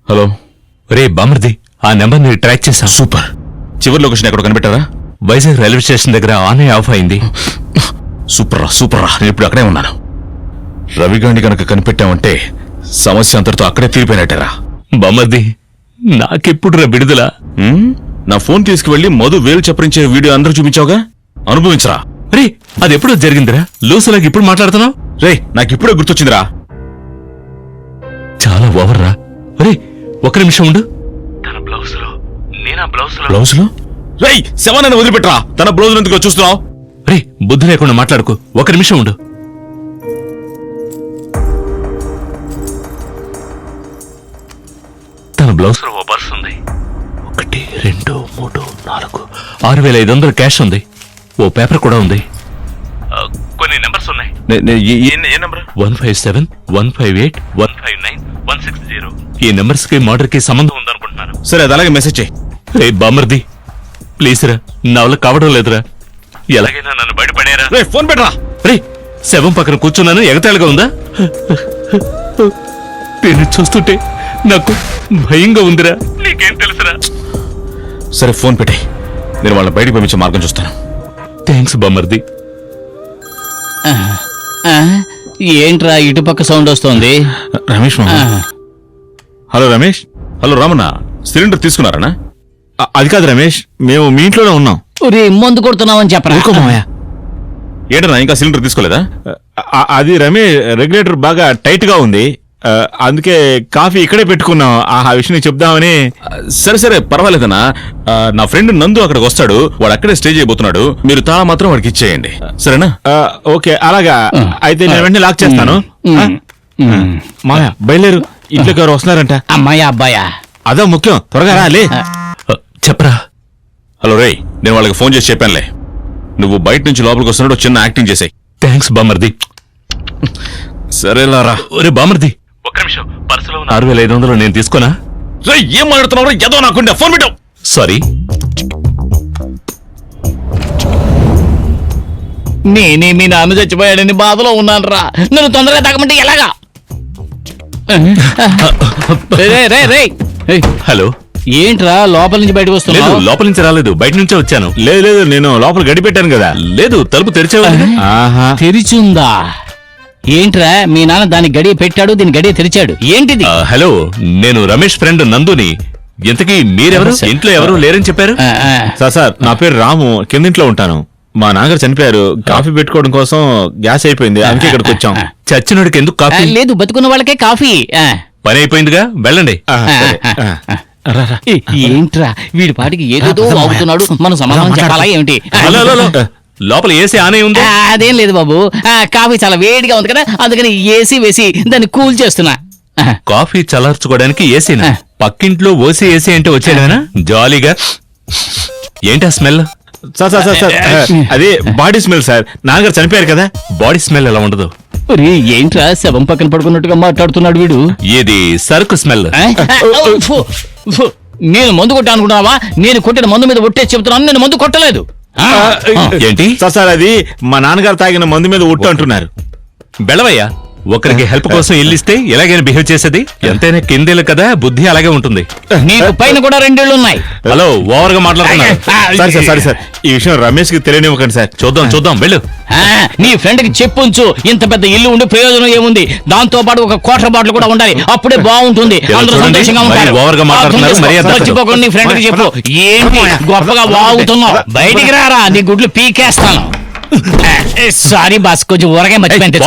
Hello. రే బామర్ది, ఆ number ని ట్రాక్ చేశాం. సూపర్. చివరి లొకేషన్ ఎక్కడ కనిపెట్టారా? వైజాగ్ రైల్వే స్టేషన్ దగ్గర ఆన్ అయ్యి ఆఫ్ అయింది. సూపర్ రా. నేను ఇప్పుడు అక్కడే ఉన్నాను. రవిగాండి కనుక కనిపెట్టామంటే సమస్య అంతటితో అక్కడే తీరిపోయినట్టేరా. బామర్ది, నాకెప్పుడు రా విడుదల? నా ఫోన్ తీసుకువెళ్లి మధు వేలు చప్పరించే వీడియో అందరూ చూపించావుగా, అనుభవించరా. రే, అది ఎప్పుడో జరిగిందిరా. లూసులాగా ఇప్పుడు మాట్లాడుతున్నావు? రే, నాకిప్పుడే గుర్తొచ్చిందిరా. చాలా ఓవర్ రా. రే, ఒక్క నిమిషం ఉండు. బ్లౌజ్ లో రేయ్ శవాన్ని వదిలిపెట్టరా. తన బ్లౌజ్ ఎందుకు చూస్తున్నావు? రే, బుద్ధి లేకుండా మాట్లాడుకో. ఒక నిమిషం ఉండు. తన బ్లౌజ్ లో ఓ పర్స్ ఉంది. 1 2 3 4 6,500 క్యాష్ ఉంది. ఓ పేపర్ కూడా ఉంది. కొన్ని నెంబర్స్ ఉన్నాయి. ఏ నంబర్? 157 158 159 160. ఈ నెంబర్స్ కి మర్డర్ కి సంబంధం ఉందనుకుంటున్నాను. సరే, అది అలాగే మెసేజ్ చేయి. రే బామర్ది, ప్లీజ్ రా, నా వల్ల కావడం లేదురా. ఎలాగైనా నన్ను బయటపడేరా. రే, ఫోన్ పెట్టరా. రే, శవం పక్కన కూర్చున్నాను, ఎగతాళిగా ఉందా? నేను చూస్తుంటే నాకు భయంగా ఉందిరా. నీకేం తెలుసురా? సరే, ఫోన్ పెట్టే. నేను వాళ్ళని బయటికి పంపించే మార్గం చూస్తాను. థ్యాంక్స్ బామర్ది. ఏంట్రా ఇటుపక్క సౌండ్ వస్తోంది? రమేష్ మామ. Hello Ramesh. Hello Ramanna, cylinder తీసుకున్నారనా? అది కాదు రమేష్, మేము మీ ఇంట్లోనే ఉన్నాం. మందు కొడుతున్నామని చెప్పరా? ఏంటన్నా ఇంకా సిలిండర్ తీసుకోలేదా? అది రమేష్, రెగ్యులేటర్ బాగా టైట్ గా ఉంది, అందుకే కాఫీ ఇక్కడే పెట్టుకున్నాం. ఆ విషయం నీకు చెప్దామని. సరే పర్వాలేదన్నా. నా ఫ్రెండ్ నందు అక్కడికి వస్తాడు, వాడు అక్కడే స్టే చేయబోతున్నాడు. మీరు తాళ మాత్రం వాడికి ఇచ్చేయండి, సరేనా? ఓకే, అలాగా అయితే నేను వెంటనే లాక్ చేస్తాను. మాయా బయలుదేరు, ఇంట్లోకి ఎవరు వస్తున్నారంట. అమ్మాయా అబ్బాయా? అదో ముఖ్యం, త్వరగా రాలే. చెప్పరా. హలో రే, నేను వాళ్ళకి ఫోన్ చేసి చెప్పానులే. నువ్వు బయట నుంచి లోపలికి వస్తున్నాడు, చిన్న యాక్టింగ్ చేసాయి. థ్యాంక్స్ బామర్ది. సరేలారా. ఒరే బామర్ది, ఒక్క నిమిషం. పర్సులో 6,500 నేను తీసుకోనా? రే, ఏం మాట్లాడుతున్నావు? ఏదో నాకుండే, ఫోన్ పెట్టావు. సారీ. నేనే మీ నాన్న చచ్చిపోయాడని బాధలో ఉన్నాను రా. నన్ను తొందరగా తాగమంటే ఎలాగా? హలో. ఏంట్రా లోపల నుంచి బయటకు లేదు, వస్తున్నావు? లోపల నుంచి రాలేదు, బయట నుంచే వచ్చాను. లేదు, నేను లోపల గడి పెట్టాను కదా. లేదు, తలుపు తెరిచావు. తెరిచుందా? ఏంట్రా మీ నాన్న దాని గడియ పెట్టాడు, దీని గడియ తెరిచాడు, ఏంటిది? హలో, నేను రమేష్ ఫ్రెండ్ నందుని. ఇంతకీ మీరెవరు? ఇంట్లో ఎవరు లేరని చెప్పారు. సార్ నా పేరు రాము, కిందింట్లో ఉంటాను. మా నాన్నగారు చనిపోయారు, కాఫీ పెట్టుకోవడం కోసం గ్యాస్ అయిపోయింది, అందుకే ఇక్కడికి వచ్చాం. చచ్చినోడికి ఎందుకు కాఫీ? లేదు, బతుకున్న వాళ్ళకే కాఫీ. పని అయిపోయిందిగా, వెళ్ళండి. ఏంట్రా వీడి పాటికి ఏదేదో వాగుతున్నాడు, మనం సమాధానం చెప్పాలా ఏమిటి? లోపల ఏసీ ఆనే ఉంది. అదేం లేదు బాబు, కాఫీ చాలా వేడిగా ఉంది కదా, అందుకని ఏసీ వేసి దాన్ని కూల్ చేస్తున్నా. కాఫీ చల్లార్చుకోవడానికి ఏసీనా? పక్కింట్లో ఓసీ ఏసీ అంటే వచ్చేదేనా? జాలీగా. ఏంటా స్మెల్? సార్ అదే బాడీ స్మెల్ సార్. నాన్నగారు చనిపోయారు కదా. బాడీ స్మెల్ ఎలా ఉండదు? ఏంట్రా శవం పక్కన పడుకున్నట్టుగా మాట్లాడుతున్నాడు వీడు. ఇది సరుకు స్మెల్. నేను మందు కొట్టా అనుకున్నావా? నేను కొట్టిన మందు మీద ఒట్టేసి చెబుతున్నాను, నేను మందు కొట్టలేదు. ఏంటి సార్? అది మా నాన్నగారు తాగిన మందు మీద ఒట్టు అంటున్నారు. బెళవయ్యా, ఒకరికి హెల్ప్ కోసం ఇల్లిస్తే ఎలాగైనా బిహేవ్ చేసేది. ఎంతైనా కిందేలు కదా, బుద్ధి అలాగే ఉంటుంది. నీకు పైన కూడా 2 ఇళ్ళు ఉన్నాయి. హలో, ఓవర్ గా మాట్లాడుతున్నారు. సార్ ఈ విషయం రమేష్ కి తెలియనివ్వకండి సార్. చూద్దాం వెళ్ళు. నీ ఫ్రెండ్ కి చెప్పుంచు, ఇంత పెద్ద ఇల్లు ఉండి ప్రయోజనం ఏముంది? దాంతో పాటు ఒక క్వార్టర్ బాటిల్ కూడా ఉండాలి, అప్పుడే బాగుంటుంది. అందరూ సంతోషంగా ఉంటారు. ఓవర్ గా మాట్లాడుతున్నారు. మర్చిపోకుండా నీ ఫ్రెండ్ కి చెప్పు. ఏంటి గొప్పగా వాగుతున్నావు? బయటికి రారా, నీ గుడ్లు పీకేస్తాను. సారీ బాస్, కొంచెం ఊరగా మర్చిపోయింది.